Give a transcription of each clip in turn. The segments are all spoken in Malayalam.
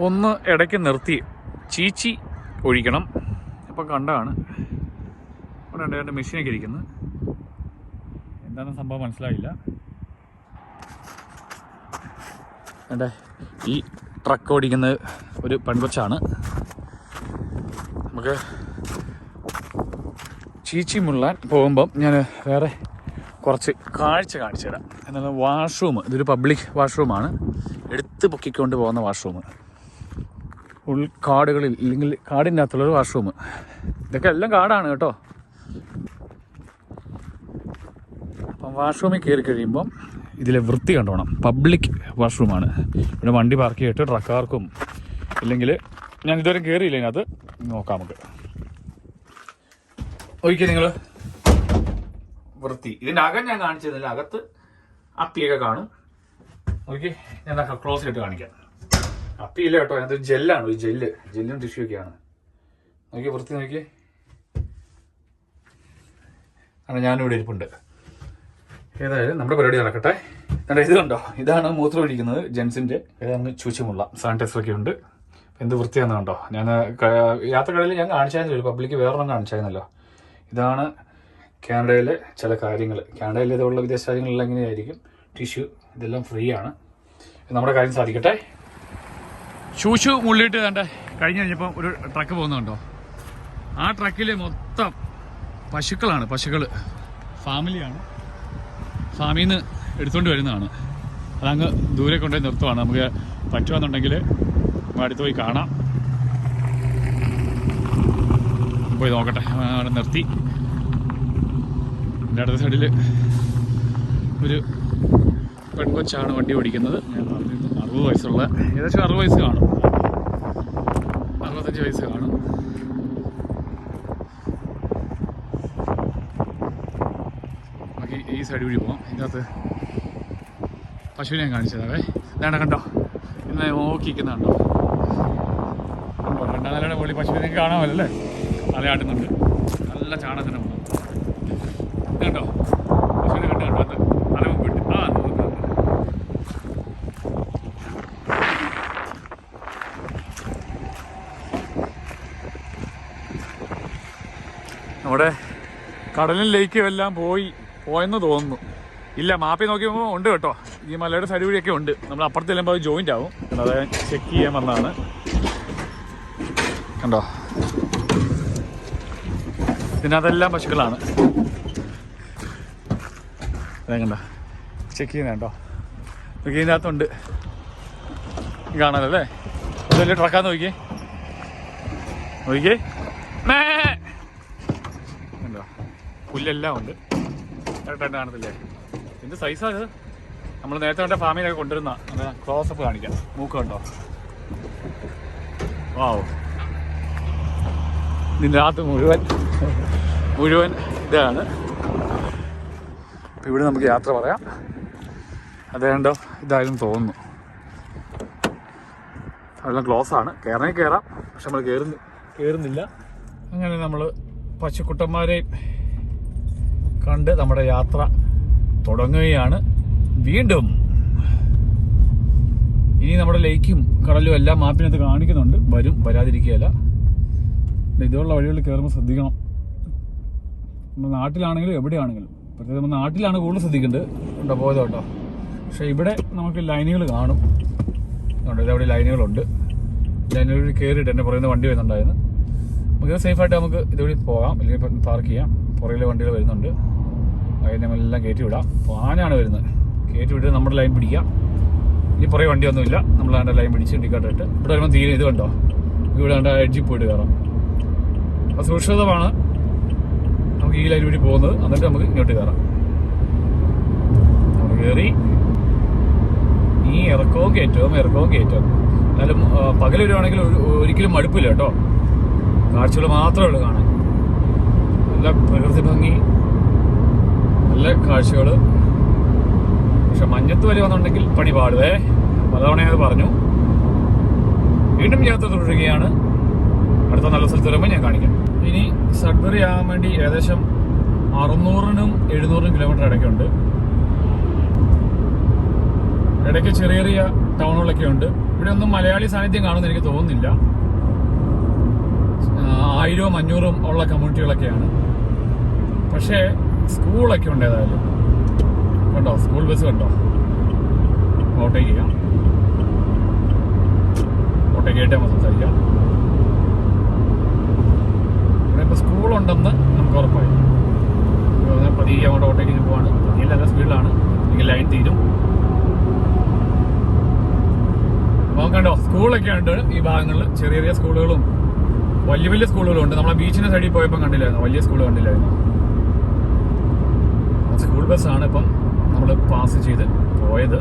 ഒന്ന് ഇടയ്ക്ക് നിർത്തി ചീച്ചി ഒഴിക്കണം. അപ്പം കണ്ടാണ് അവിടെ രണ്ട് മെഷീനൊക്കെ ഇരിക്കുന്നത്. എന്താണെന്ന് സംഭവം മനസ്സിലായില്ല. എൻ്റെ ഈ ട്രക്ക് ഓടിക്കുന്നത് ഒരു പെൺകൊച്ചാണ്. നമുക്ക് ചീച്ചി മുള്ളാൻ പോകുമ്പം ഞാൻ വേറെ കുറച്ച് കാഴ്ച കാണിച്ചു തരാം. എന്നാൽ വാഷ്റൂം, ഇതൊരു പബ്ലിക് വാഷ്റൂമാണ്, എടുത്ത് പൊക്കിക്കൊണ്ട് പോകുന്ന വാഷ്റൂം, ഉൾക്കാടുകളിൽ ഇല്ലെങ്കിൽ കാടിൻ്റെ അകത്തുള്ളൊരു വാഷ്റൂം. ഇതൊക്കെ എല്ലാം കാടാണ് കേട്ടോ. അപ്പം വാഷ്റൂമിൽ കയറി കഴിയുമ്പം ഇതിലെ വൃത്തി കണ്ടോണം. പബ്ലിക് വാഷ്റൂമാണ്. ഇവിടെ വണ്ടി പാർക്ക് ചെയ്തിട്ട് ട്രക്കാർക്കും ഇല്ലെങ്കിൽ ഞാൻ ഇതുവരെ കയറിയില്ല, ഇതിനകത്ത് നോക്കാം നമുക്ക്. ഒരിക്കൽ നിങ്ങൾ വൃത്തി, ഇതിൻ്റെ അകം ഞാൻ കാണിച്ചതില്ല, അകത്ത് അപ്പിയൊക്കെ കാണും. ഓക്കെ, ഞാൻ ക്ലോസ് ചെയ്തിട്ട് കാണിക്കാം. അപ്പിയില്ല കേട്ടോ, അതിനകത്ത് ജെല്ലാണ്, ഒരു ജെല്ലും ടിഷ്യൂ ഒക്കെയാണ്. നോക്കി വൃത്തി നോക്കി. കാരണം ഞാനിവിടെ ഇരിപ്പുണ്ട്. ഏതായാലും നമ്മുടെ പരിപാടി നടക്കട്ടെ. ഇത് കണ്ടോ, ഇതാണ് മൂത്രം ഒഴിക്കുന്നത് ജെൻസിൻ്റെ. ഏതാണ് ചൂച്ചുമുള്ള സാനിറ്റൈസറൊക്കെ ഉണ്ട്. എന്ത് വൃത്തിയാണെന്ന് കണ്ടോ. ഞാൻ യാത്രകളിൽ ഞാൻ കാണിച്ചായിരുന്നല്ലോ, പബ്ലിക്ക് വേറൊന്നും കാണിച്ചായിരുന്നല്ലോ. ഇതാണ് കാനഡയിലെ ചില കാര്യങ്ങൾ. കാനഡയിൽ ഇതുള്ള വിദേശ രാജ്യങ്ങളെല്ലാം ഇങ്ങനെയായിരിക്കും. ടിഷ്യൂ ഇതെല്ലാം ഫ്രീ ആണ്. നമ്മുടെ കാര്യം സാധിക്കട്ടെ. ശൂശു മുള്ളിയിട്ട് കണ്ടേ കഴിഞ്ഞ് കഴിഞ്ഞപ്പോൾ ഒരു ട്രക്ക് പോകുന്നുണ്ടോ. ആ ട്രക്കിൽ മൊത്തം പശുക്കളാണ്. പശുക്കൾ ഫാമിലിയാണ്, ഫാമിൽ നിന്ന് എടുത്തുകൊണ്ട് വരുന്നതാണ്. അതങ്ങ് ദൂരെ കൊണ്ടുപോയി നിർത്തുവാണ്. നമുക്ക് പറ്റുമെന്നുണ്ടെങ്കിൽ അടുത്ത് പോയി കാണാം. പോയി നോക്കട്ടെ. അവിടെ നിർത്തി. എൻ്റെ അടുത്ത സൈഡിൽ ഒരു പെൺകൊച്ചാണ് വണ്ടി ഓടിക്കുന്നത്. ഞാൻ പറഞ്ഞിരുന്നു 60 വയസ്സുള്ള, ഏകദേശം 60 വയസ്സ് കാണും, 65 വയസ്സ് കാണും. ബാക്കി ഈ സൈഡ് വഴി പോകാം. ഇതിനകത്ത് പശുവിനെ ഞാൻ കാണിച്ചതാവേ. ഇതാണ്ട് കണ്ടോ, ഇന്ന് നോക്കിക്കുന്നുണ്ടോ. രണ്ടാം നിലയുടെ മുകളിൽ പശുവിനെ കാണാമല്ലേ, തലയാട്ടുന്നുണ്ട്. നല്ല ചാണകത്തിന് പോകും കണ്ടോ. പശുവിനെ കണ്ടു കണ്ടോ, അത് തല മുമ്പിട്ട് നോക്കുന്നുണ്ട്. നമ്മുടെ കടലും ലേക്കും എല്ലാം പോയെന്ന് തോന്നുന്നു. ഇല്ല, മാപ്പിൽ നോക്കിയപ്പോൾ ഉണ്ട് കേട്ടോ. ഈ മലയുടെ സൈഡ് വഴിയൊക്കെ ഉണ്ട്. നമ്മൾ അപ്പുറത്ത് ചെല്ലുമ്പോൾ അത് ജോയിൻ്റ് ആവും. അത് ചെക്ക് ചെയ്യാൻ വന്നതാണ്. കണ്ടോ, ഇതിനകത്തെല്ലാം പശുക്കളാണ്. അതെ കണ്ടോ, ചെക്ക് ചെയ്യുന്ന കേട്ടോ. നോക്കി ഇതിനകത്തുണ്ട്, കാണാനല്ലേ. ഇത് വലിയ ട്രക്കാന്ന് നോക്കിയേ. കണ്ടോ, പുല്ലെല്ലാം ഉണ്ട്. കറക്റ്റായിട്ട് കാണത്തില്ലേ. എന്ത് സൈസാണ് ഇത്. നമ്മൾ നേരത്തെ കണ്ട ഫാമിലൊക്കെ കൊണ്ടുവരുന്ന ക്ലോസപ്പ് കാണിക്കാം. മൂക്ക് കണ്ടോ. വാവ്, ഇതിൻ്റെ അകത്ത് മുഴുവൻ ഇതാണ്. അപ്പം ഇവിടെ നമുക്ക് യാത്ര പറയാം. അതേണ്ടോ ഇതായാലും തോന്നുന്നു. അതെല്ലാം ക്ലോസ് ആണ്. കയറണമെങ്കിൽ കയറാം, പക്ഷെ നമ്മൾ കയറുന്നില്ല. അങ്ങനെ നമ്മൾ പശുക്കുട്ടന്മാരെയും കണ്ട് നമ്മുടെ യാത്ര തുടങ്ങുകയാണ് വീണ്ടും. ഇനി നമ്മുടെ ലേക്കും കടലും എല്ലാം മാപ്പിനകത്ത് കാണിക്കുന്നുണ്ട്. വരാതിരിക്കുകയല്ല. ഇതുള്ള വഴികളിൽ കയറുമ്പോൾ ശ്രദ്ധിക്കണം. നമ്മൾ നാട്ടിലാണെങ്കിലും എവിടെയാണെങ്കിലും, പ്രത്യേകിച്ച് നമ്മൾ നാട്ടിലാണ് കൂടുതൽ ശ്രദ്ധിക്കേണ്ടത്. ഉണ്ടോ പോയതോ കേട്ടോ. പക്ഷേ ഇവിടെ നമുക്ക് ലൈനുകൾ കാണും. ഇതവിടെ ലൈനുകളുണ്ട്. ലൈനുകൾ കയറിയിട്ട് എന്നെ പറയുന്ന വണ്ടി വരുന്നുണ്ടായിരുന്നു. നമുക്ക് സേഫായിട്ട് നമുക്ക് ഇതുവഴി പോകാം, അല്ലെങ്കിൽ പാർക്ക് ചെയ്യാം. പുറകിലെ വണ്ടികൾ വരുന്നുണ്ട്, അതിനെല്ലാം കയറ്റി വിടാം. ആനാണ് വരുന്നത്. കയറ്റി വിട്ട് നമ്മുടെ ലൈൻ പിടിക്കാം. ഇനി പുറകെ വണ്ടിയൊന്നുമില്ല. നമ്മൾ അതിൻ്റെ ലൈൻ പിടിച്ച് ഇൻഡിക്കേറ്ററിട്ട് ഇവിടെ വരുമ്പോൾ തീരെ ഇത് കണ്ടോ, ഇവിടെ കണ്ട എഡ്ജിൽ പോയിട്ട് കയറാം. അപ്പോൾ സുരക്ഷിതമാണ് നമുക്ക് ഈ ലൈൻ വഴി പോകുന്നത്. എന്നിട്ട് നമുക്ക് ഇങ്ങോട്ട് കയറാം. നമ്മൾ കയറി ഈ ഇറക്കവും കയറ്റവും എന്നാലും പകൽ വരുവാണെങ്കിൽ ഒരിക്കലും മടുപ്പില്ല കേട്ടോ. കാഴ്ചകൾ മാത്രമേ ഉള്ളൂ കാണാൻ. നല്ല പ്രകൃതി ഭംഗി, നല്ല കാഴ്ചകൾ. പക്ഷെ മഞ്ഞത്ത് വരുവാന്നുണ്ടെങ്കിൽ പണി പാടുവേ. പലതവണ അത് പറഞ്ഞു. വീണ്ടും യാത്ര തുടരുകയാണ്. അടുത്ത നല്ല സ്ഥലത്ത് വരുമ്പോൾ ഞാൻ കാണിക്കാം. ഇനി സഡ്ബറി ആകാൻ വേണ്ടി ഏകദേശം 600-700 കിലോമീറ്റർ ഇടയ്ക്കുണ്ട്. ഇടയ്ക്ക് ചെറിയ ചെറിയ ടൗണുകളൊക്കെ ഉണ്ട്. ഇവിടെ ഒന്നും മലയാളി സാന്നിധ്യം കാണുമെന്ന് എനിക്ക് തോന്നുന്നില്ല. 1000-ഉം 500-ഉം ഉള്ള കമ്മ്യൂണിറ്റികളൊക്കെയാണ്. പക്ഷേ സ്കൂളൊക്കെ ഉണ്ട്. ഏതായാലും കണ്ടോ, സ്കൂൾ ബസ് കണ്ടോ. ഓട്ടോയ്ക്ക് ചെയ്യാം, ഓട്ടോയ്ക്ക് ആയിട്ട് നമുക്ക് സംസാരിക്കാം. ഇവിടെ ഇപ്പോൾ സ്കൂളുണ്ടെന്ന് നമുക്ക് ഉറപ്പായി. പതിയെ അങ്ങോട്ട് ഓട്ടോയ്ക്ക് പോവാണ്. പതിയല്ല, സ്പീഡിലാണ്. എനിക്ക് ലൈൻ തീരും. അപ്പം കണ്ടോ, സ്കൂളൊക്കെ ഉണ്ട് ഈ ഭാഗങ്ങളിൽ. ചെറിയ ചെറിയ സ്കൂളുകളും വലിയ വലിയ സ്കൂളുകളും ഉണ്ട്. നമ്മളെ ബീച്ചിന്റെ സൈഡിൽ പോയപ്പോൾ കണ്ടില്ലായിരുന്നു, വലിയ സ്കൂൾ കണ്ടില്ലായിരുന്നു. സ്കൂൾ ബസ്സാണ് ഇപ്പം നമ്മൾ പാസ് ചെയ്ത് പോയത്.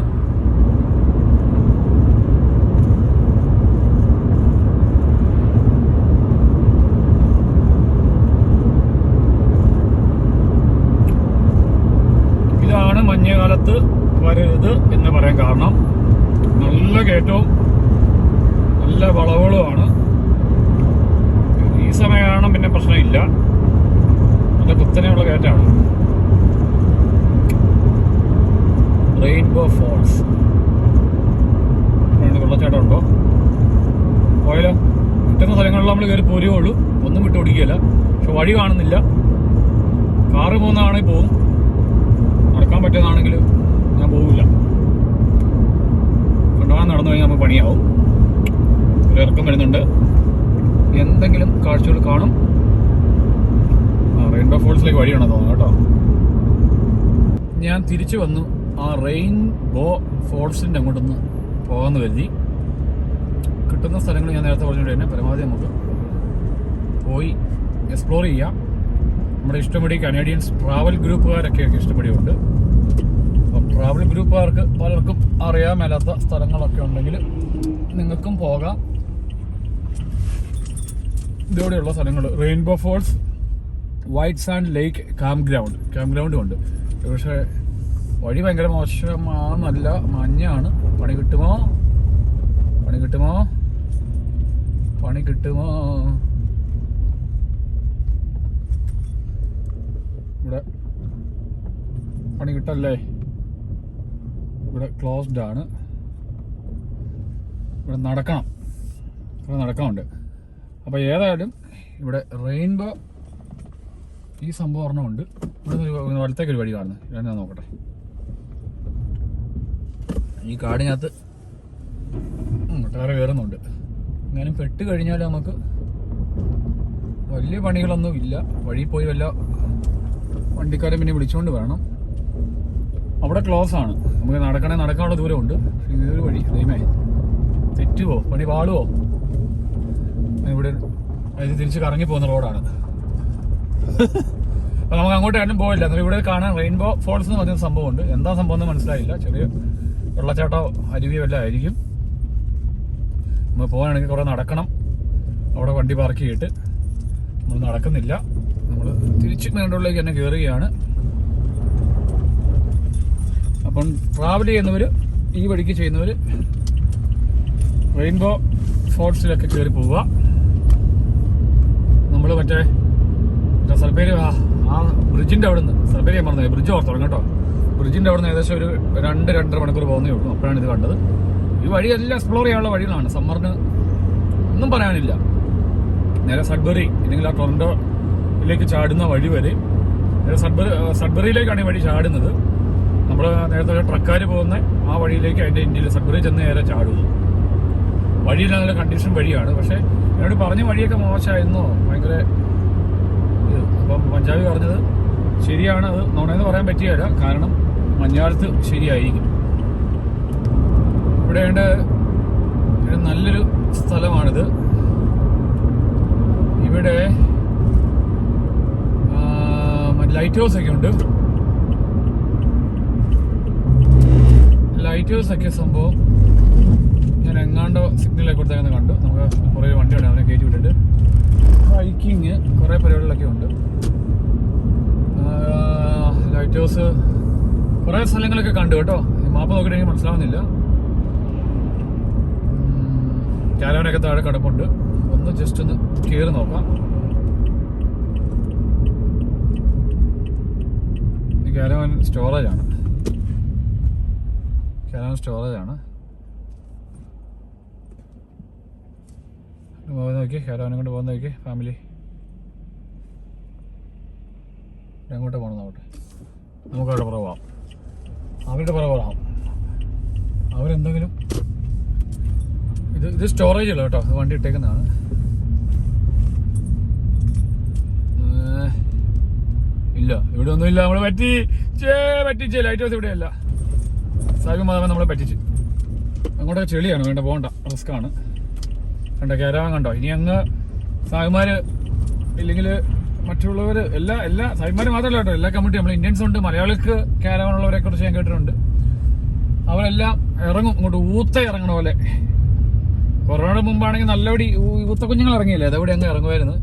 ഇതാണ് മഞ്ഞുകാലത്ത് വരരുത് എന്ന് പറയാൻ കാരണം. നല്ല കയറ്റവും നല്ല വളവുകളുമാണ്. ഈ സമയമാണ് പിന്നെ പ്രശ്നമില്ല, നല്ല കുത്തനെയുള്ള കയറ്റാണ്. റെയിൻബോ ഫോൾസ് വെള്ളച്ചാട്ടം ഉണ്ടോ? പോയാലോ? കിട്ടുന്ന സ്ഥലങ്ങളിൽ നമ്മൾ കയറി പോരുകയുള്ളൂ, ഒന്നും വിട്ട് ഓടിക്കുകയില്ല. പക്ഷെ വഴി കാണുന്നില്ല. കാറ് പോകുന്നതാണെങ്കിൽ പോവും, നടക്കാൻ പറ്റുന്നതാണെങ്കിൽ ഞാൻ പോവില്ല. കൊണ്ടുപോകാൻ നടന്നു കഴിഞ്ഞാൽ നമുക്ക് പണിയാവും. ഒരു ഇറക്കം വരുന്നുണ്ട്, എന്തെങ്കിലും കാഴ്ചകൾ കാണും. റെയിൻബോ ഫോൾസിലേക്ക് വഴിയാണെന്ന് തോന്നുന്നു കേട്ടോ. ഞാൻ തിരിച്ചു വന്നു. ആ റെയിൻബോ ഫോൾസിൻ്റെ അങ്ങോട്ടൊന്ന് പോകാമെന്ന് കരുതി. കിട്ടുന്ന സ്ഥലങ്ങൾ ഞാൻ നേരത്തെ പറഞ്ഞുകൊണ്ട് തന്നെ പരമാവധി നമുക്ക് പോയി എക്സ്പ്ലോർ ചെയ്യാം. നമ്മുടെ ഇഷ്ടംപടി കനേഡിയൻസ് ട്രാവൽ ഗ്രൂപ്പുകാരൊക്കെ ഇഷ്ടംപടിയുണ്ട്. അപ്പം ട്രാവൽ ഗ്രൂപ്പുകാർക്ക് പലർക്കും അറിയാൻ മേലാത്ത സ്ഥലങ്ങളൊക്കെ ഉണ്ടെങ്കിൽ നിങ്ങൾക്കും പോകാം. ഇതോടെയുള്ള സ്ഥലങ്ങൾ റെയിൻബോ ഫോൾസ്, വൈറ്റ് സാൻഡ് ലേക്ക്, ക്യാമ്പ് ഗ്രൗണ്ടും ഉണ്ട്. പക്ഷേ വഴി ഭയങ്കര മോശമാണെന്നല്ല, മഞ്ഞാണ്. പണി കിട്ടുമോ? ഇവിടെ പണി കിട്ടല്ലേ? ഇവിടെ ക്ലോസ്ഡ് ആണ്. ഇവിടെ നടക്കാനുണ്ട്. അപ്പോൾ ഏതായാലും ഇവിടെ റെയിൻബോ ഈ സംഭവം ഒരെണ്ണമുണ്ട്. ഇവിടെ വലത്തേക്കൊരു വഴി കാണുന്നത്. ഞാൻ നോക്കട്ടെ. ഈ കാടിനകത്ത് ഒട്ടേറെ കയറുന്നുണ്ട്. എങ്ങാനും പെട്ട് കഴിഞ്ഞാൽ നമുക്ക് വലിയ പണികളൊന്നും ഇല്ല. വഴി പോയി വല്ല വണ്ടിക്കാരെ പിന്നെ വിളിച്ചുകൊണ്ട് വേണം. അവിടെ ക്ലോസ് ആണ്. നമുക്ക് നടക്കാനുള്ള ദൂരമുണ്ട്. ഇതൊരു വഴി ദൈവമേ, തെറ്റുവോ, പണി പാളുവോ? ഇവിടെ ഇത് തിരിച്ച് കറങ്ങി പോകുന്ന റോഡാണ്. അപ്പോൾ നമുക്ക് അങ്ങോട്ട് ആരും പോയില്ല. എന്നാൽ ഇവിടെ കാണാൻ റെയിൻബോ ഫോൾസ് എന്ന് പറഞ്ഞ സംഭവമുണ്ട്. എന്താ സംഭവം എന്ന് മനസ്സിലായില്ല. ചെറിയ വെള്ളച്ചാട്ടോ അരുവിയോ എല്ലാം ആയിരിക്കും. നമ്മൾ പോകാനാണെങ്കിൽ കുറേ നടക്കണം. അവിടെ വണ്ടി പാർക്ക് ചെയ്തിട്ട് നമ്മൾ നടക്കുന്നില്ല. നമ്മൾ തിരിച്ച് മേണ്ടുള്ളിലേക്ക് തന്നെ കയറുകയാണ്. അപ്പം ട്രാവൽ ചെയ്യുന്നവർ, ഈ വഴിക്ക് ചെയ്യുന്നവർ റെയിൻബോ ഫോൾസിലൊക്കെ കയറി പോവുക. നമ്മൾ മറ്റേ സൽബേരി ആ ബ്രിഡ്ജിൻ്റെ അവിടെ നിന്ന്, സൽബേരി ഞാൻ പറഞ്ഞത്, ബ്രിഡ്ജ് ഓർത്തോളം കേട്ടോ. ബ്രിഡ്ജിൻ്റെ അവിടെ നിന്ന് ഏകദേശം ഒരു 2-2.5 മണിക്കൂർ പോകുന്നേ ഉള്ളൂ. അപ്പോഴാണ് ഇത് കണ്ടത്. ഈ വഴിയെല്ലാം എക്സ്പ്ലോർ ചെയ്യാനുള്ള വഴികളാണ്. സമ്മറിന് ഒന്നും പറയാനില്ല. നേരെ സഡ്ബറി അല്ലെങ്കിൽ ആ ടൊറന്റോയിലേക്ക് ചാടുന്ന വഴി വരെ, സഡ്ബറിയിലേക്കാണ് ഈ വഴി ചാടുന്നത്. നമ്മൾ നേരത്തെ ട്രക്കാർ പോകുന്ന ആ വഴിയിലേക്ക് അതിൻ്റെ ഇന്ത്യയിൽ സഡ്ബറി ചെന്ന് നേരെ ചാടുന്നു. വഴിയില്ല, നല്ല കണ്ടീഷൻ വഴിയാണ്. പക്ഷേ എന്നോട് പറഞ്ഞ വഴിയൊക്കെ മോശമായിരുന്നോ, ഭയങ്കര ഇത്. അപ്പം പഞ്ചാബി പറഞ്ഞത് ശരിയാണ്. അത് നുണയെന്ന് പറയാൻ പറ്റിയല്ല, കാരണം മഞ്ഞുകാലത്ത് ശരിയായിരിക്കും. ഇവിടെ നല്ലൊരു സ്ഥലമാണിത്. ഇവിടെ ലൈറ്റ് ഹൗസ് ഒക്കെ ഉണ്ട്. ലൈറ്റ് ഹൗസ് ഒക്കെ സംഭവം ഞാൻ എങ്ങാണ്ടോ സിഗ്നലൊക്കെ കൊടുത്തേക്കുന്നത് കണ്ടു. നമുക്ക് കുറേ വണ്ടിയുണ്ട്, അവനെ കയറ്റി വിട്ടിട്ട് ഹൈക്കിങ് കുറേ പരിപാടികളൊക്കെ ഉണ്ട്. ലൈറ്റ് ഹൗസ് കുറേ സ്ഥലങ്ങളൊക്കെ കണ്ടു കേട്ടോ. മാപ്പ് നോക്കിയിട്ടെങ്കിൽ മനസ്സിലാവുന്നില്ല. ക്യാരവനൊക്കെ താഴെ കിടപ്പുണ്ട്. ഒന്ന് ജസ്റ്റ് ഒന്ന് കയറി നോക്കാം. ക്യാരവൻ സ്റ്റോറേജ് ആണ്. കാരവാൻ സ്റ്റോറേജ് ആണ്. പോകുന്ന നോക്കി, കാരവാനെ കൊണ്ട് പോകുന്ന നോക്കി ഫാമിലി. എങ്ങോട്ട് പോകണം നോക്കട്ടെ. നമുക്ക് അവിടെ പുറവാം, അവരുടെ പുറവാം. അവരെന്തെങ്കിലും ഇത് സ്റ്റോറേജ് ഉള്ളു കേട്ടോ. വണ്ടി ഇട്ടേക്കുന്നതാണ്. ഇല്ല, ഇവിടെ ഒന്നും ഇല്ല. നമ്മള് പറ്റിച്ചേ. ലൈറ്റ് ഹൗസ് ഇവിടെയല്ല. സാഹിബ് മാധവൻ നമ്മളെ പറ്റിച്ച്. അങ്ങോട്ടൊക്കെ ചെളിയാണ്, വേണ്ട പോകണ്ട, റിസ്ക് ആണ്. കണ്ടോ കാരവാൻ കണ്ടോ. ഇനി അങ്ങ് സാഹിബുമാര് ഇല്ലെങ്കിൽ മറ്റുള്ളവർ എല്ലാ സാഹിബുമാര് മാത്രമല്ല കേട്ടോ, എല്ലാ കമ്മ്യൂണിറ്റി നമ്മൾ ഇന്ത്യൻസ് ഉണ്ട്. മലയാളിക്ക് കാരവാനുള്ളവരെ കുറിച്ച് ഞാൻ കേട്ടിട്ടുണ്ട്. അവരെല്ലാം ഇറങ്ങും ഇങ്ങോട്ട്, ഊത്ത ഇറങ്ങണ പോലെ. കൊറോണ മുമ്പാണെങ്കിൽ നല്ലപടി ഊത്ത കുഞ്ഞുങ്ങൾ ഇറങ്ങിയില്ലേ, അതവിടെ അങ്ങ് ഇറങ്ങുമായിരുന്നു.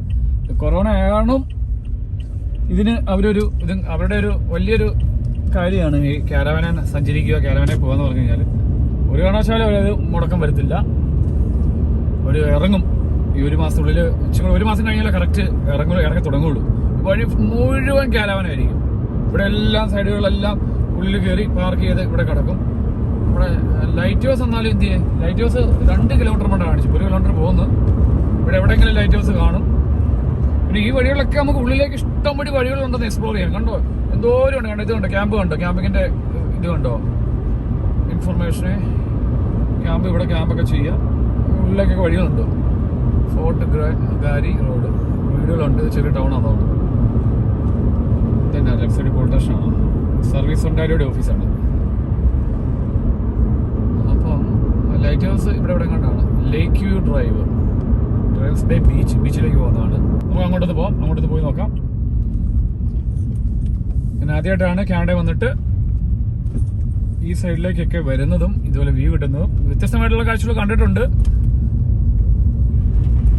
കൊറോണ ആണും ഇതിന് അവരുടെ ഒരു വലിയൊരു കാര്യമാണ് ഈ കാരവാനെ സഞ്ചരിക്കുക, കാരവാനെ പോകാന്ന് പറഞ്ഞു കഴിഞ്ഞാൽ. ഒരു കാരണവശാലും അവരത് മുടക്കം വരത്തില്ല. ഒരു ഇറങ്ങും ഈ ഒരു മാസത്തിനുള്ളിൽ. ഒരു മാസം കഴിഞ്ഞാൽ കറക്റ്റ് ഇറങ്ങി തുടങ്ങുള്ളൂ. വഴി മുഴുവൻ കാരവാനായിരിക്കും. ഇവിടെ എല്ലാം സൈഡുകളെല്ലാം ഉള്ളിൽ കയറി പാർക്ക് ചെയ്ത് ഇവിടെ കിടക്കും. ഇവിടെ ലൈറ്റ് ഹൗസ് എന്നാലും എന്ത് ചെയ്യും, ലൈറ്റ് ഹൗസ് 2 കിലോമീറ്റർ കൊണ്ട് കാണിച്ചു. 1 കിലോമീറ്റർ പോകുന്നു. ഇവിടെ എവിടെയെങ്കിലും ലൈറ്റ് ഹൗസ് കാണും. പിന്നെ ഈ വഴികളൊക്കെ നമുക്ക് ഉള്ളിലേക്ക് ഇഷ്ടംപടി വഴികളുണ്ടെന്ന് എക്സ്പ്ലോർ ചെയ്യാം. കണ്ടോ, എന്തോരം ഉണ്ട്. കണ്ടോ, ഇത് കണ്ടോ, ക്യാമ്പ് കണ്ടോ, ക്യാമ്പിങ്ങിന്റെ ഇത് കണ്ടോ, ഇൻഫർമേഷന് ക്യാമ്പ്. ഇവിടെ ക്യാമ്പൊക്കെ ചെയ്യാം. ഉള്ളിലേക്കൊക്കെ വഴികളുണ്ട്. ഫോർട്ട് ഗാരി റോഡ് വീടുകളുണ്ട്. ചെറിയ ടൗൺ ആണ്. തന്നെ ലെഫ്റ്റ് സൈഡ് പോലീസ് സ്റ്റേഷനാണ്. സർവീസ് ഒണ്ടാരിയുടെ ഓഫീസാണ്. അപ്പം ലൈറ്റ് ഹൗസ് ഇവിടെ കണ്ടാണ്. Lake view drive, drives by ബീച്ചിലേക്ക് പോകുന്നതാണ്. നമുക്ക് അങ്ങോട്ടൊന്ന് പോകാം, അങ്ങോട്ടൊന്ന് പോയി നോക്കാം. പിന്നെ ആദ്യമായിട്ടാണ് കാനഡ വന്നിട്ട് ഈ സൈഡിലേക്കൊക്കെ വരുന്നതും ഇതുപോലെ വ്യൂ കിട്ടുന്നതും. വ്യത്യസ്തമായിട്ടുള്ള കാഴ്ചകൾ കണ്ടിട്ടുണ്ട്.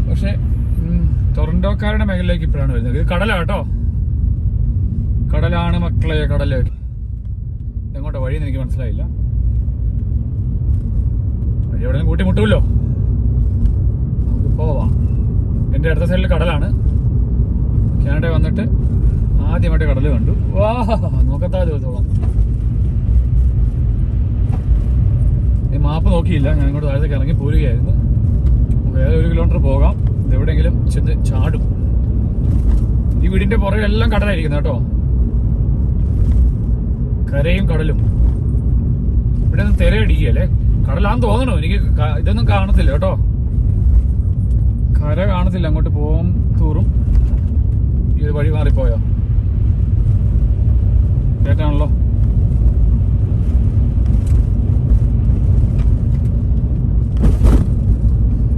പക്ഷെ ടൊറന്റോക്കാരുടെ മേഖലയിലേക്ക് ഇപ്പോഴാണ് വരുന്നത്. ഇത് കടലാ കേട്ടോ, കടലാണ് മക്കളെ, കടല്. എങ്ങോട്ടാ വഴിയെന്ന് എനിക്ക് മനസ്സിലായില്ല. വഴി എവിടെ കൂട്ടിമുട്ടുമല്ലോ, നമുക്ക് പോവാം. എൻ്റെ അടുത്ത സൈഡിൽ കടലാണ്. കാനഡ വന്നിട്ട് ആദ്യമായിട്ട് കടല് കണ്ടു. വാ, നോക്കത്താ ദിവസത്തോളം. ഈ മാപ്പ് നോക്കിയില്ല, ഞാൻ ഇങ്ങോട്ട് താഴത്തേക്ക് ഇറങ്ങി പോരുകയായിരുന്നു. വേറെ 1 കിലോമീറ്റർ പോകാം. ഇതെവിടെയെങ്കിലും ചെന്ന് ചാടും. ഈ വീടിന്റെ പുറകിലെല്ലാം കടലായിരിക്കുന്നു കേട്ടോ, കരയും കടലും. ഇവിടെ നിന്ന് തിരയടിക്കുകയല്ലേ, കടലാന്ന് തോന്നണോ എനിക്ക്. ഇതൊന്നും കാണത്തില്ല കേട്ടോ, കര കാണത്തില്ല. അങ്ങോട്ട് പോകും തോറും ഇത് വഴി മാറിപ്പോയോ, കേട്ടാണല്ലോ.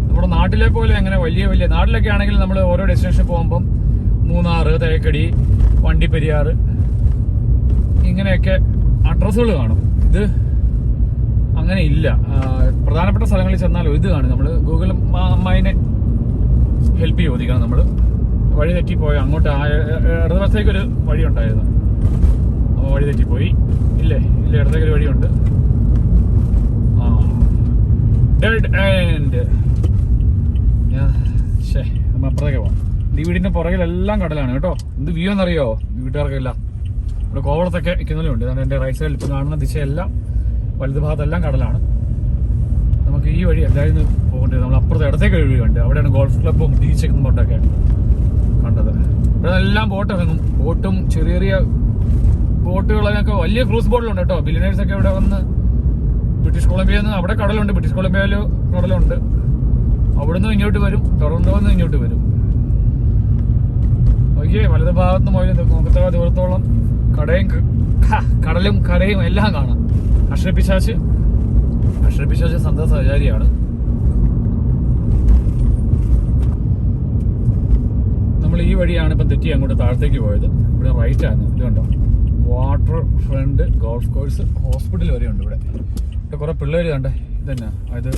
നമ്മുടെ നാട്ടിലെ പോലെ അങ്ങനെ വലിയ നാട്ടിലൊക്കെ ആണെങ്കിൽ നമ്മൾ ഓരോ ഡെസ്റ്റിനേഷൻ പോകുമ്പം മൂന്നാറ്, തേക്കടി, വണ്ടിപ്പെരിയാറ് ഇങ്ങനെയൊക്കെ അഡ്രസ്സുകൾ കാണും. ഇത് അങ്ങനെ ഇല്ല. പ്രധാനപ്പെട്ട സ്ഥലങ്ങളിൽ ചെന്നാൽ ഇത് കാണും. നമ്മൾ ഗൂഗിൾ അമ്മായിനെ ഹെൽപ്പ് ചോദിക്കണം. നമ്മൾ വഴി തെറ്റിപ്പോയി. അങ്ങോട്ട് ഇടതുവശത്തേക്ക് ഒരു വഴി ഉണ്ടായിരുന്നു, അപ്പോൾ വഴി തെറ്റിപ്പോയി. ഇല്ലേ, ഇടത്തേക്കൊരു വഴിയുണ്ട്. Dead end. നമ്മൾ അപ്പുറത്തേക്ക് പോവാം. ഈ വീടിന്റെ പുറകിലെല്ലാം കടലാണ് കേട്ടോ. എന്ത് വ്യൂ എന്നറിയോ വീട്ടുകാർക്കെല്ല. ഇവിടെ കോവളത്തൊക്കെ നിൽക്കുന്നതിലുണ്ട്. എൻ്റെ റൈറ്റ് സൈഡിൽ ഇപ്പം കാണുന്ന ദിശയെല്ലാം വലതു ഭാഗത്തെല്ലാം കടലാണ്. നമുക്ക് ഈ വഴി എല്ലാവരും പോകേണ്ടത്. നമ്മൾ അപ്പുറത്തെ ഇടത്തേക്ക് വഴി കണ്ട് അവിടെയാണ് ഗോൾഫ് ക്ലബ്ബും ബീച്ചൊക്കെ കൊണ്ടൊക്കെ കണ്ടത്. ഇവിടെ എല്ലാം ബോട്ട് ഇറങ്ങും. ബോട്ടും ചെറിയ ബോട്ടുകളൊക്കെ വലിയ ക്രൂസ് ബോട്ടിലുണ്ട് കേട്ടോ. ബില്യനേഴ്സൊക്കെ ഇവിടെ വന്ന് ബ്രിട്ടീഷ് കൊളംബിയയിൽ നിന്ന് അവിടെ കടലുണ്ട്. ബ്രിട്ടീഷ് കൊളംബിയയിൽ കടലുണ്ട്. അവിടുന്ന് ഇങ്ങോട്ട് വരും, ടൊറന്റോന്ന് ഇങ്ങോട്ട് വരും. ഓക്കെ, വലത് ഭാഗത്ത് മുതൽ നോക്കത്ത ദൂരത്തോളം കടലും കരയും എല്ലാം കാണാം. അക്ഷരപ്പിശാച്ച് സന്തോഷ സഹചാരിയാണ്. നമ്മൾ ഈ വഴിയാണ് ഇപ്പം തെറ്റി അങ്ങോട്ട് താഴത്തേക്ക് പോയത്. ഇവിടെ റൈറ്റ് ആയിരുന്നു. ഇത് കണ്ടോ, water front golf course, hospital വരെ ഉണ്ട് ഇവിടെ. ഇവിടെ കുറെ പിള്ളേർ കണ്ടേ. ഇതന്നെ, അത്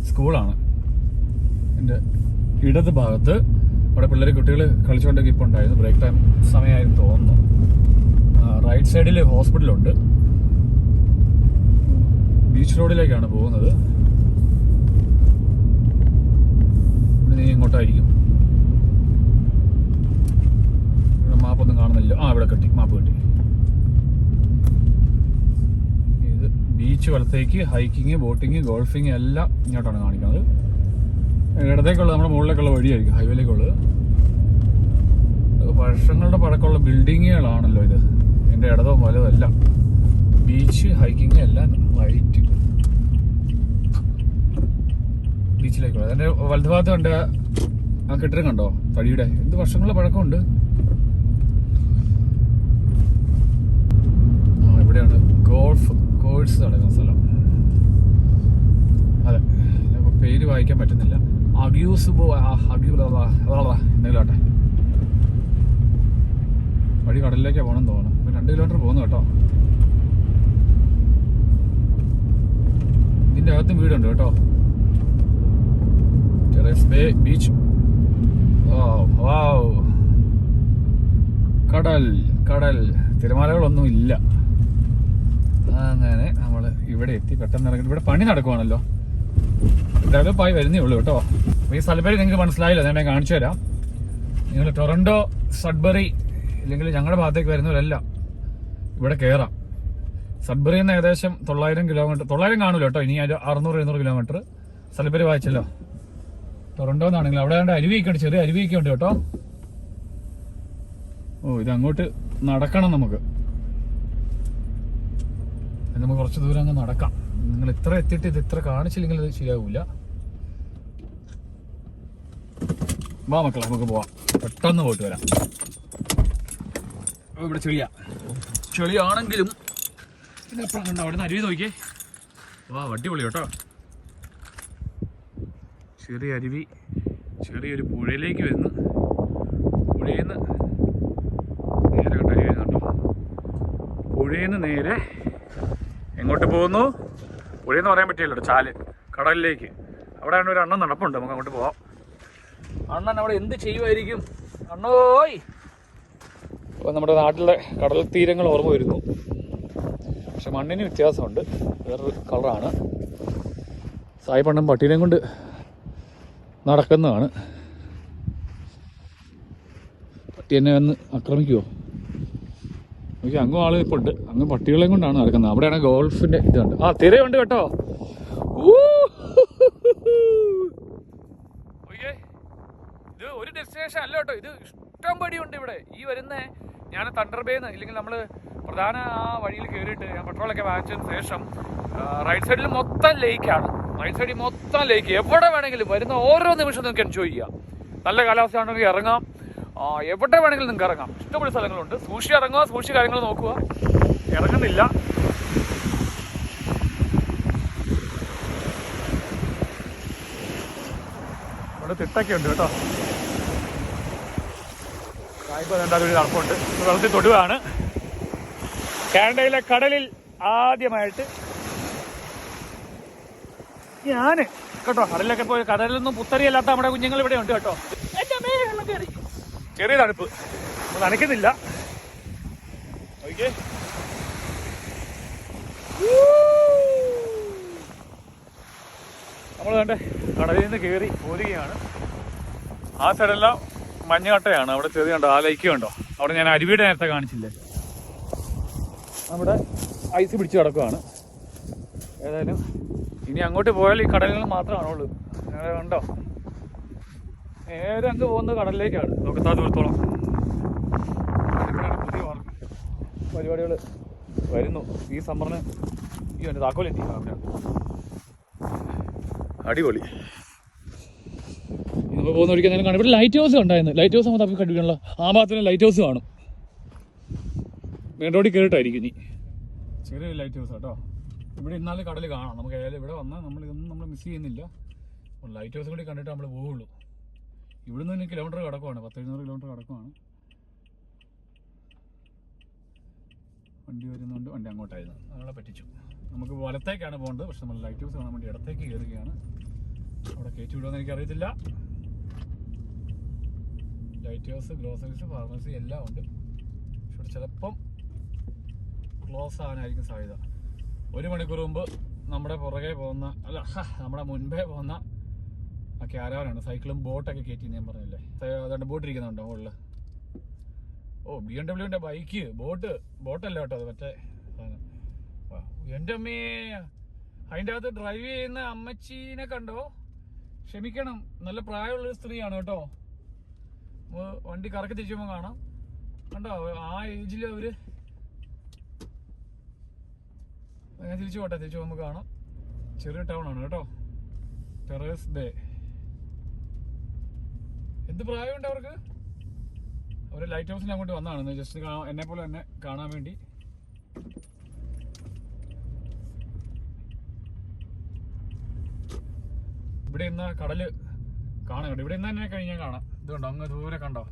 സ്കൂളാണ്. എൻ്റെ ഇടത് ഭാഗത്ത് അവിടെ കുട്ടികൾ കളിച്ചുകൊണ്ടൊക്കെ ഇപ്പോൾ ഉണ്ടായിരുന്നു. ബ്രേക്ക് ടൈം സമയമായിരുന്നു തോന്നുന്നു. റൈറ്റ് സൈഡിൽ ഹോസ്പിറ്റലുണ്ട്. ബീച്ച് റോഡിലേക്കാണ് പോകുന്നത്. ഇവിടെ നീ എങ്ങോട്ടായിരിക്കും? ഇവിടെ മാപ്പൊന്നും കാണുന്നില്ല. ഇവിടെ കിട്ടി, മാപ്പ് കിട്ടി. ഇത് ബീച്ച് ബീച്ച് വലത്തേക്ക്, ഹൈക്കിങ്, ബോട്ടിങ്, ഗോൾഫിങ് എല്ലാം ഇങ്ങോട്ടാണ് കാണിക്കുന്നത്. ഇടത്തേക്കുള്ളത് നമ്മുടെ മുകളിലേക്കുള്ള വഴിയായിരിക്കും, ഹൈവേയിലേക്കുള്ളത്. വർഷങ്ങളുടെ പഴക്കമുള്ള ബിൽഡിങ്ങുകളാണല്ലോ ഇത്. എൻ്റെ ഇടതോ വലതോ എല്ലാം ബീച്ച്, ഹൈക്കിങ് എല്ലാം റൈറ്റ് ബീച്ചിലേക്കുള്ളത്. അതിൻ്റെ വലതുഭാഗത്ത് കണ്ട ആ കെട്ടിടം കണ്ടോ, തടിയുടെ, എന്ത് വർഷങ്ങളുടെ പഴക്കമുണ്ട്. ഇവിടെയാണ് ഗോൾഫ് കോഴ്സ് നടക്കുന്ന സ്ഥലം. അതെ, പേര് വായിക്കാൻ പറ്റുന്നില്ല. അഗ്യൂസ് എന്തെങ്കിലും ആട്ടെ. വഴി കടലിലേക്കാണ് പോകണം തോന്നുന്നു. 2 കിലോമീറ്റർ പോകുന്നു കേട്ടോ. ഇതിൻ്റെ അകത്തും വീടുണ്ട് കേട്ടോ. Terrace bay beach. കടൽ കടൽ തിരമാലകളൊന്നും ഇല്ല. അങ്ങനെ നമ്മൾ ഇവിടെ എത്തി. പെട്ടെന്ന് ഇറങ്ങി. ഇവിടെ പണി നടക്കുവാണല്ലോ, ഡെവലപ്പായി വരുന്നേ ഉള്ളൂ കേട്ടോ. ഈ സ്ഥലപ്പേര് നിങ്ങൾക്ക് മനസ്സിലായില്ല, ഞാൻ കാണിച്ചു തരാം. നിങ്ങൾ ടൊറന്റോ, സഡ്ബറി ഇല്ലെങ്കിൽ ഞങ്ങളുടെ ഭാഗത്തേക്ക് വരുന്നവരെല്ലാം ഇവിടെ കയറാം. സഡ്ബറിയിൽ നിന്ന് ഏകദേശം 900 കിലോമീറ്റർ, 900 കാണൂല്ലോ കേട്ടോ. ഇനി 600-700 കിലോമീറ്റർ. സ്ഥലപ്പേര് വായിച്ചല്ലോ. ടൊറന്റോ എന്നാണെങ്കിൽ അവിടെ അരുവിയൊക്കെ ഉണ്ട്, ചെറിയ അരുവിയൊക്കെ ഉണ്ട് കേട്ടോ. ഇത് അങ്ങോട്ട് നടക്കണം നമുക്ക് കുറച്ച് ദൂരം അങ്ങ് നടക്കാം. നിങ്ങൾ ഇത്ര എത്തിയിട്ട് ഇത് ഇത്ര കാണിച്ചില്ലെങ്കിൽ ഇത് ശരിയാവില്ല. വാ മക്കളെ, നമുക്ക് പോവാം. പെട്ടെന്ന് പോയിട്ട് വരാം. ഇവിടെ ചെളിയാണെങ്കിലും പിന്നെ എപ്പോഴും കണ്ടോ അവിടെ നിന്ന് അരുവി നോക്കിയേ. വാ, അടിപൊളി കേട്ടോ. ചെറിയ അരുവി, ചെറിയൊരു പുഴയിലേക്ക് വരുന്നു. പുഴയിൽ നിന്ന് നേരെ കണ്ട അരുവി വരുന്നുണ്ടോ. പുഴയിൽ നിന്ന് നേരെ എങ്ങോട്ട് പോകുന്നു? പുഴയെന്ന് പറയാൻ പറ്റില്ലല്ലോ, ചാല്, കടലിലേക്ക്. അവിടെയാണ് ഒരു അണ്ണൻ നടപ്പുണ്ട്, നമുക്ക് അങ്ങോട്ട് പോവാം. അണ്ണൻ അവിടെ എന്ത് ചെയ്യുമായിരിക്കും? അണ്ണോയ്! അപ്പോൾ നമ്മുടെ നാട്ടിലെ കടൽ തീരങ്ങൾ ഓർമ്മ വരുന്നു. പക്ഷെ മണ്ണിന് വ്യത്യാസമുണ്ട്, വേറൊരു കളറാണ്. സായിപ്പണ്ണൻ പട്ടീനെയും കൊണ്ട് നടക്കുന്നതാണ്. പട്ടി എന്നെ വന്ന് ആക്രമിക്കുമോ? നോക്കി, അങ്ങും ആൾ ഇപ്പോൾ ഉണ്ട്. അങ്ങ് പട്ടികളെയും കൊണ്ടാണ് നടക്കുന്നത്. അവിടെയാണ് ഗോൾഫിൻ്റെ ഇതുണ്ട്. തിരയുണ്ട് കേട്ടോ. ഇത് ഒരു ഡെസ്റ്റിനേഷൻ അല്ല കേട്ടോ, ഇത് ഇഷ്ടം പടിയുണ്ട് ഇവിടെ. ഈ വരുന്ന ഞാൻ തണ്ടർബേന്ന് ഇല്ലെങ്കിൽ നമ്മൾ പ്രധാന ആ വഴിയിൽ കയറിയിട്ട് ഞാൻ പെട്രോളൊക്കെ വാങ്ങിച്ചതിന് ശേഷം റൈറ്റ് സൈഡിൽ മൊത്തം ലേക്കാണ്. റൈറ്റ് സൈഡിൽ മൊത്തം ലേക്ക്. എവിടെ വേണമെങ്കിലും വരുന്ന ഓരോ നിമിഷം നിങ്ങൾക്ക് എൻജോയ് ചെയ്യാം. നല്ല കാലാവസ്ഥ ആണെങ്കിൽ ഇറങ്ങാം. എവിടെ വേണമെങ്കിലും നിങ്ങൾക്ക് ഇറങ്ങാം. ഇഷ്ടംപോലെ സ്ഥലങ്ങളുണ്ട്. സൂക്ഷിച്ച് ഇറങ്ങുക, സൂക്ഷിച്ച് കാര്യങ്ങൾ നോക്കുക. ഇറങ്ങുന്നില്ല. ഇവിടെ തിട്ടൊക്കെ ഉണ്ട് കേട്ടോ. സായിപ്പ് എന്തായാലും നടപ്പുണ്ട്. വെള്ളത്തിൽ തൊടുകയാണ്. കാനഡയിലെ കടലിൽ ആദ്യമായിട്ട് ഞാൻ കേട്ടോ കടലിലൊക്കെ പോയി. കടലിലൊന്നും പുത്തരിയല്ലാത്ത നമ്മുടെ കുഞ്ഞുങ്ങൾ ഇവിടെ ഉണ്ട് കേട്ടോ. വെള്ളം കയറി, ചെറിയ തണുപ്പ്, നനയ്ക്കുന്നില്ല. ഓക്കെ, നമ്മൾ കണ്ടേ കടലിൽ നിന്ന് കയറി പോരുകയാണ്. ആ സൈഡെല്ലാം മഞ്ഞുകട്ടയാണ്. അവിടെ ചെറിയ കണ്ടോ, ആ ലൈക്ക് കണ്ടോ. അവിടെ ഞാൻ അരുവിയുടെ നേരത്തെ കാണിച്ചില്ലേ, നമ്മുടെ ഐസ് പിടിച്ച് കിടക്കുകയാണ്. ഏതായാലും ഇനി അങ്ങോട്ട് പോയാൽ ഈ കടലുകൾ മാത്രമാണുള്ളൂ. നേരെ കണ്ടോ, നേരെ അങ്ങ് പോകുന്നത് കടലിലേക്കാണ്. നോക്കത്താ ദൂരത്തോളം. പുതിയ പരിപാടികൾ വരുന്നു ഈ സമ്മറിന്. ഈ എൻ്റെ താക്കോലെത്തി അവിടെ. അടിപൊളി. നമ്മൾ പോകുന്ന ഒരിക്കലും കാണും. ഇവിടെ ലൈറ്റ് ഹൗസ് ഉണ്ടായിരുന്നു. ലൈറ്റ് ഹൗസ് നമ്മൾ തപ്പി കണ്ടുപിടിക്കണല്ലോ. ആ ഭാഗത്തിന് ലൈറ്റ് ഹൗസ് കാണും. മെയിൻ റോഡിൽ കയറിയിട്ടായിരിക്കും ഇനി. ചെറിയൊരു ലൈറ്റ് ഹൗസ് കേട്ടോ. ഇവിടെ ഇന്നാലും കടൽ കാണാം. നമുക്ക് ഏതായാലും ഇവിടെ വന്നാൽ ഇതൊന്നും നമ്മൾ മിസ് ചെയ്യുന്നില്ല. ലൈറ്റ് ഹൗസ് കൂടി കണ്ടിട്ട് നമ്മൾ പോവുള്ളൂ. ഇവിടെ നിന്ന് കിലോമീറ്റർ കിടക്കുവാണ്, 10-700 കിലോമീറ്റർ കിടക്കുവാണ്. വണ്ടി വരുന്നുണ്ട്. വണ്ടി അങ്ങോട്ടായിരുന്നു, നമ്മളെ പറ്റിച്ചു. നമുക്ക് വലത്തേക്കാണ് പോകേണ്ടത്. പക്ഷെ നമ്മൾ ലൈറ്റ് ഹൗസ് കാണാൻ വേണ്ടി ഇടത്തേക്ക് കയറുകയാണ്. അവിടെ കയറ്റി വിടുമെന്ന് എനിക്കറിയത്തില്ല. ലൈറ്റ് ഹൗസ്, ഗ്രോസറീസ്, ഫാർമസി എല്ലാം ഉണ്ട്. പക്ഷെ ഇവിടെ ചിലപ്പം ക്ലോസ് ആകാനായിരിക്കും സാധ്യത. 1 മണിക്കൂർ മുമ്പ് നമ്മുടെ പുറകെ പോകുന്ന നമ്മുടെ മുൻപേ പോകുന്ന ആ ക്യാരവാനാണ്. സൈക്കിളും ബോട്ടൊക്കെ കയറ്റി ഞാൻ പറഞ്ഞില്ലേ. അതുകൊണ്ട് ബോട്ട് ഇരിക്കുന്നുണ്ടോ മുകളിൽ? BMW ബൈക്ക്, ബോട്ടല്ല കേട്ടോ അത്, മറ്റേ എൻ്റെ അമ്മേ, അതിൻ്റെ അകത്ത് ഡ്രൈവ് ചെയ്യുന്ന അമ്മച്ചീനെ കണ്ടോ? ക്ഷമിക്കണം, നല്ല പ്രായമുള്ളൊരു സ്ത്രീയാണ് കേട്ടോ. വണ്ടി കറക്കി തിരിച്ചുമ്പോൾ കാണാം, കണ്ടോ ആ ഏജിൽ അവര്. ഞാൻ തിരിച്ചു പോട്ടെ, തിരിച്ചു പോകുമ്പോൾ കാണാം. ചെറിയ ടൗൺ ആണ് കേട്ടോ, ടെറേസ് ബേ. എന്ത് പ്രായമുണ്ട് അവർക്ക്? അവർ ലൈറ്റ് ഹൗസിന് അങ്ങോട്ട് വന്നതാണ് ജസ്റ്റ് എന്നെ പോലെ തന്നെ കാണാൻ വേണ്ടി. ഇവിടെ ഇന്ന് കടല് കാണാൻ കേട്ടോ. ഇവിടെ ഇന്ന് തന്നെ കഴിഞ്ഞാൽ കാണാം. ഇതുണ്ടോ അങ്ങ് ദൂരെ കണ്ടോ?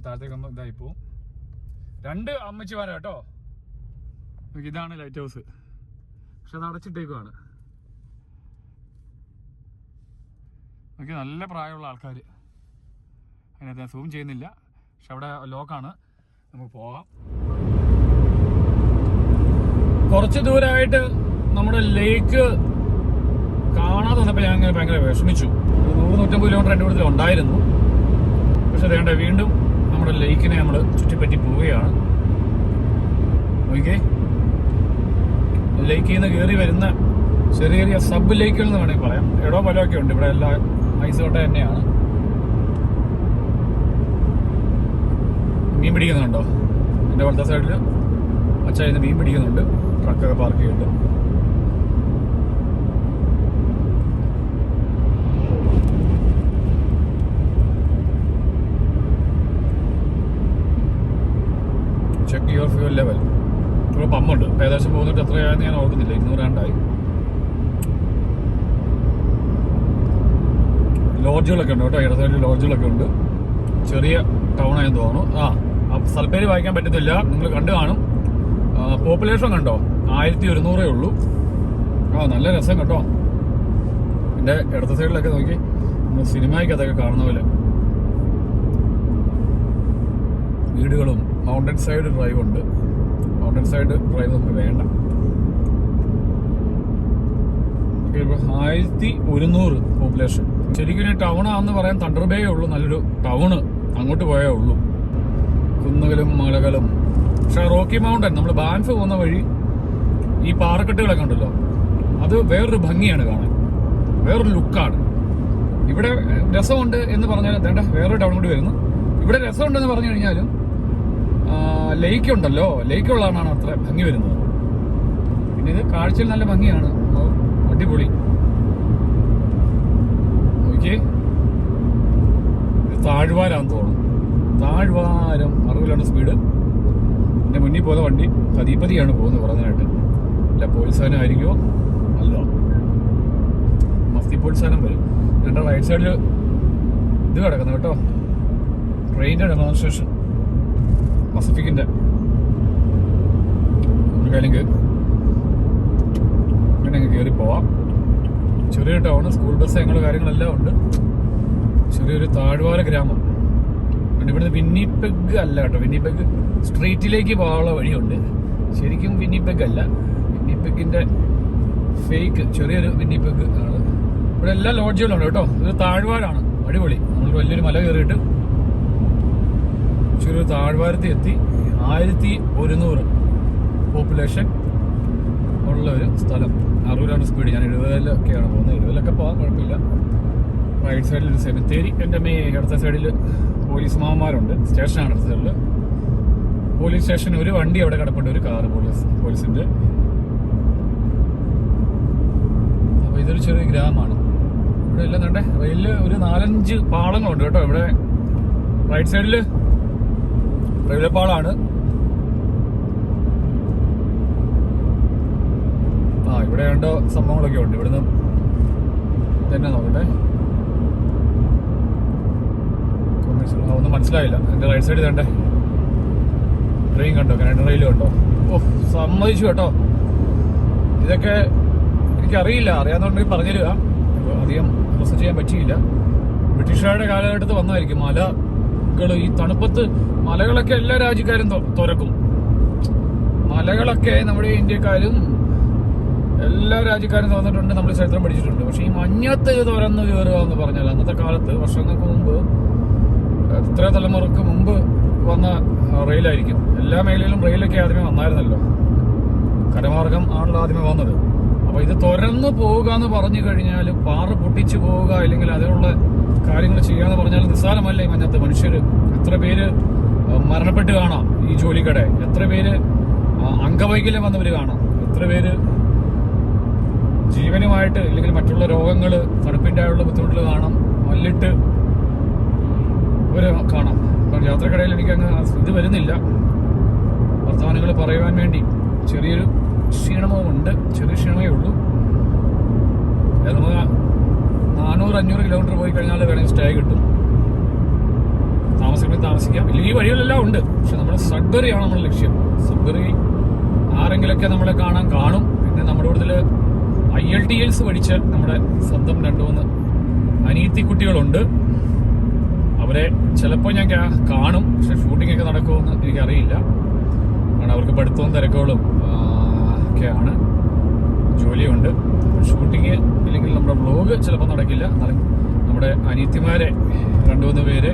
താഴത്തേക്ക് ഇതായി പോവും. 2 അമ്മച്ചിമാരാ കേട്ടോ. ഇതാണ് ലൈറ്റ് ഹൗസ്, പക്ഷെ അത് അടച്ചിട്ടേക്കുവാണ്. ഓക്കെ, നല്ല പ്രായമുള്ള ആൾക്കാർ. അതിനകത്ത് ഞാൻ സൂം ചെയ്യുന്നില്ല, പക്ഷെ അവിടെ ലോക്കാണ്. നമുക്ക് പോകാം. കുറച്ച് ദൂരമായിട്ട് നമ്മുടെ ലേക്ക് കാണാതെ വന്നപ്പോൾ ഞാൻ അങ്ങനെ ഭയങ്കര വിഷമിച്ചു. 100-150 കിലോമീറ്റർ എൻ്റെ കൂടുതൽ ഉണ്ടായിരുന്നു. പക്ഷെ വേണ്ട, വീണ്ടും നമ്മുടെ ലേക്കിനെ നമ്മൾ ചുറ്റിപ്പറ്റി പോവുകയാണ്. ഓക്കെ, ലേക്കിൽ നിന്ന് കയറി വരുന്ന ചെറിയ ചെറിയ സബ് ലേക്കുകൾ എന്ന് വേണമെങ്കിൽ പറയാം. എടോ പലമൊക്കെ ഉണ്ട് ഇവിടെ. എല്ലാം ഐസ് കോട്ട തന്നെയാണ്. മീൻ പിടിക്കുന്നുണ്ടോ? എൻ്റെ വലത്തെ സൈഡിൽ അച്ചായിന്ന് മീൻ പിടിക്കുന്നുണ്ട്. ട്രക്കൊക്കെ പാർക്ക് ചെയ്തിട്ട്. Check your fuel level. ഇപ്പോൾ പമ്പുണ്ട്. ഏകദേശം പോന്നിട്ട് എത്രയായെന്ന് ഞാൻ ഓർക്കുന്നില്ല. 200 ലോഡ്ജുകളൊക്കെ ഉണ്ട് കേട്ടോ. ഇട സൈഡിൽ ലോഡ്ജുകളൊക്കെ ഉണ്ട്. ചെറിയ ടൗൺ ആയെന്ന് തോന്നുന്നു. സ്ഥലപ്പേര് വായിക്കാൻ പറ്റത്തില്ല, നിങ്ങൾ കണ്ടു കാണും. പോപ്പുലേഷൻ കണ്ടോ? 1100 ഉള്ളൂ. നല്ല രസം കേട്ടോ. എൻ്റെ ഇടത്ത സൈഡിലൊക്കെ നോക്കി നമ്മൾ സിനിമയ്ക്കതൊക്കെ കാണുന്ന പോലെ വീടുകളും. മൗണ്ടൻ സൈഡ് ഡ്രൈവ് ഉണ്ട്. മൗണ്ടൻ സൈഡ് ഡ്രൈവ് നമുക്ക് വേണ്ട. 1100 പോപ്പുലേഷൻ. ശരിക്കും ഈ ടൗണാന്ന് പറയാൻ തണ്ടർ ബേ ഉള്ളൂ, നല്ലൊരു ടൗണ്. അങ്ങോട്ട് പോയേ ഉള്ളൂ, കുന്നുകളും മലകളും. പക്ഷെ റോക്കി മൗണ്ടൻ, നമ്മൾ ബാൻഫ് പോകുന്ന വഴി ഈ പാറക്കെട്ടുകളൊക്കെ ഉണ്ടല്ലോ, അത് വേറൊരു ഭംഗിയാണ് കാണാൻ, വേറൊരു ലുക്കാണ്. ഇവിടെ രസമുണ്ട് എന്ന് പറഞ്ഞാൽ വേണ്ട, വേറൊരു ടൗൺ കൂടി വരുന്നു. ഇവിടെ രസമുണ്ടെന്ന് പറഞ്ഞു കഴിഞ്ഞാലും ലേക്ക് ഉണ്ടല്ലോ, ലേക്കുള്ളതാണ് അത്ര ഭംഗി വരുന്നത്. പിന്നെ ഇത് കാഴ്ചയിൽ നല്ല ഭംഗിയാണ്, അടിപൊളി. ഓക്കെ, ഇത് താഴ്വാരാന്ന് തോന്നുന്നു. താഴ്വാരം 60 സ്പീഡ്. എൻ്റെ മുന്നിൽ പോകുന്ന വണ്ടി പതിയാണ് പോകുന്നത് പറഞ്ഞായിട്ട്. അല്ല പോലീസുകാരനായിരിക്കുമോ? അല്ല, മഫ്തി പോലീസുകാരൻ വരും. എൻ്റെ റൈറ്റ് സൈഡിൽ ഇത് കിടക്കുന്നു കേട്ടോ, ട്രെയിനിൻ്റെ ഡെമോൺസ്ട്രേഷൻ, പസഫിക്കിൻ്റെ. നമുക്കല്ലെങ്കിൽ അങ്ങനെ അങ്ങ് കയറി പോവാം. ചെറിയ ടൗണ്, സ്കൂൾ ബസ് ഞങ്ങളുടെ കാര്യങ്ങളെല്ലാം ഉണ്ട്. ചെറിയൊരു താഴ്വാര ഗ്രാമം. ഇവിടുന്ന് വിന്നിപ്പെഗ് അല്ല കേട്ടോ, വിന്നിപ്പെഗ് സ്ട്രീറ്റിലേക്ക് പോകാനുള്ള വഴിയുണ്ട്. ശരിക്കും വിന്നിപ്പെഗ് അല്ല, വിന്നിപ്പെഗിന്റെ ഫേക്ക് ചെറിയൊരു വിന്നിപ്പെഗ് ആണ്. ഇവിടെ എല്ലാ ലോഡ്ജുകളുണ്ട് കേട്ടോ. ഇത് താഴ്വാരാണ്, അടിപൊളി. നമ്മൾ വലിയൊരു മല കയറിയിട്ട് ചെറിയൊരു താഴ്വാരത്തിൽ എത്തി. 1100 പോപ്പുലേഷൻ ഉള്ള ഒരു സ്ഥലം. 60 സ്പീഡ്. ഞാൻ 70-ഒക്കെയാണ് പോകുന്നത്. 70-ഒക്കെ പോകാൻ കുഴപ്പമില്ല. റൈറ്റ് സൈഡിൽ ഒരു സെമിത്തേരി. എൻ്റെ ഇടത്തെ സൈഡിൽ പോലീസ് മാമാരുണ്ട്. സ്റ്റേഷനാണ് അടുത്ത സൈഡിൽ. Police station. ഒരു വണ്ടി അവിടെ കിടപ്പുണ്ട്, ഒരു കാറ് പോലീസിന്റെ. അപ്പൊ ഇതൊരു ചെറിയ ഗ്രാമമാണ്. ഇവിടെ എല്ലാം കണ്ടേ, റെയിലില് ഒരു 4-5 പാളങ്ങളുണ്ട് കേട്ടോ. ഇവിടെ റൈറ്റ് സൈഡില് റെയിൽവേ പാളാണ്. ഇവിടെ കണ്ടോ സംഭവങ്ങളൊക്കെ ഉണ്ട്. ഇവിടുന്ന് തന്നെ നോക്കട്ടെ, ഒന്നും മനസ്സിലായില്ല. എൻ്റെ റൈറ്റ് സൈഡിൽ കണ്ടേ ട്രെയിൻ കണ്ടോ, കനഡ റെയിൽ കണ്ടോ. സമ്മതിച്ചു കേട്ടോ. ഇതൊക്കെ എനിക്കറിയില്ല, അറിയാവുന്നതുകൊണ്ടെങ്കിൽ പറഞ്ഞുതരിക. അധികം റിസർച്ച് ചെയ്യാൻ പറ്റിയില്ല. ബ്രിട്ടീഷുകാരുടെ കാലഘട്ടത്തിൽ വന്നതായിരിക്കും. മലകൾ, ഈ തണുപ്പത്ത് മലകളൊക്കെ എല്ലാ രാജ്യക്കാരും തുറക്കും. മലകളൊക്കെ നമ്മുടെ ഇന്ത്യക്കാരും എല്ലാ രാജ്യക്കാരും തുറന്നിട്ടുണ്ട്, നമ്മൾ ചരിത്രം പഠിച്ചിട്ടുണ്ട്. പക്ഷെ ഈ മഞ്ഞത്ത് ഇത് തുറന്ന് കയറുക എന്ന് പറഞ്ഞാൽ അന്നത്തെ കാലത്ത്, വർഷങ്ങൾക്ക് മുമ്പ്, എത്ര തലമുറക്ക് മുമ്പ് വന്ന റെയിലായിരിക്കും. എല്ലാ മേഖലയിലും റെയിലൊക്കെ ആദ്യമേ വന്നായിരുന്നല്ലോ. കരമാർഗം ആണല്ലോ ആദ്യമേ വന്നത്. അപ്പൊ ഇത് തുരന്ന് പോവുക എന്ന് പറഞ്ഞു കഴിഞ്ഞാൽ പാറ പൊട്ടിച്ചു പോവുക അല്ലെങ്കിൽ അതിനുള്ള കാര്യങ്ങൾ ചെയ്യാന്ന് പറഞ്ഞാൽ നിസ്സാരമല്ല. ഈ മഞ്ഞത്ത് മനുഷ്യർ എത്ര പേര് മരണപ്പെട്ട് കാണാം ഈ ജോലിക്കടെ, എത്ര പേര് അംഗവൈകല്യം വന്നവർ കാണാം, എത്ര പേര് ജീവനുമായിട്ട് അല്ലെങ്കിൽ മറ്റുള്ള രോഗങ്ങൾ തണുപ്പിൻ്റെ ആയുള്ള ബുദ്ധിമുട്ടുകൾ കാണാം, മല്ലിട്ട് ഇവര് കാണാം. കാരണം യാത്രക്കിടയിൽ എനിക്കങ്ങ് ഇത് വരുന്നില്ല, വർത്തമാനങ്ങൾ പറയുവാൻ വേണ്ടി ചെറിയൊരു ക്ഷീണമോ ഉണ്ട്, ചെറിയ ക്ഷീണമേ ഉള്ളൂ. നമുക്ക് 400-500 കിലോമീറ്റർ പോയി കഴിഞ്ഞാൽ വേണമെങ്കിൽ സ്റ്റേ കിട്ടും, താമസിക്കണമെങ്കിൽ താമസിക്കാം. ഇല്ലെങ്കിൽ ഈ വഴികളെല്ലാം ഉണ്ട്. പക്ഷെ നമ്മുടെ സഡ്ബറിയാണ് നമ്മുടെ ലക്ഷ്യം. സഡ്ബറി ആരെങ്കിലൊക്കെ നമ്മളെ കാണും. പിന്നെ നമ്മുടെ കൂടുതൽ IELTS പഠിച്ച നമ്മുടെ സ്വന്തം 2-3 അനിയത്തി കുട്ടികളുണ്ട്. അവരെ ചിലപ്പോൾ ഞാൻ കാണും, പക്ഷെ ഷൂട്ടിംഗ് ഒക്കെ നടക്കുമെന്ന് എനിക്കറിയില്ല. കാരണം അവർക്ക് പഠിത്തവും തിരക്കുകളും ഒക്കെയാണ്, ജോലിയുണ്ട്. ഷൂട്ടിങ് ഇല്ലെങ്കിൽ നമ്മുടെ വ്ലോഗ് ചിലപ്പോൾ നടക്കില്ല. എന്നാലും നമ്മുടെ അനിയത്തിമാരെ 2-3 പേരെ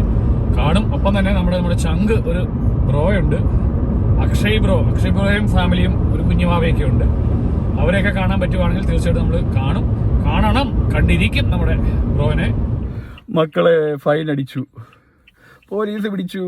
കാണും. ഒപ്പം തന്നെ നമ്മുടെ ചങ്ക് ഒരു ബ്രോയുണ്ട്, അക്ഷയ് ബ്രോയും ഫാമിലിയും ഒരു കുഞ്ഞുമാവയൊക്കെ ഉണ്ട്. അവരെയൊക്കെ കാണാൻ പറ്റുവാണെങ്കിൽ തീർച്ചയായിട്ടും നമ്മൾ കണ്ടിരിക്കും നമ്മുടെ ബ്രോനെ. മക്കളെ ഫൈൻ അടിച്ചു, പോലീസ് പിടിച്ചു.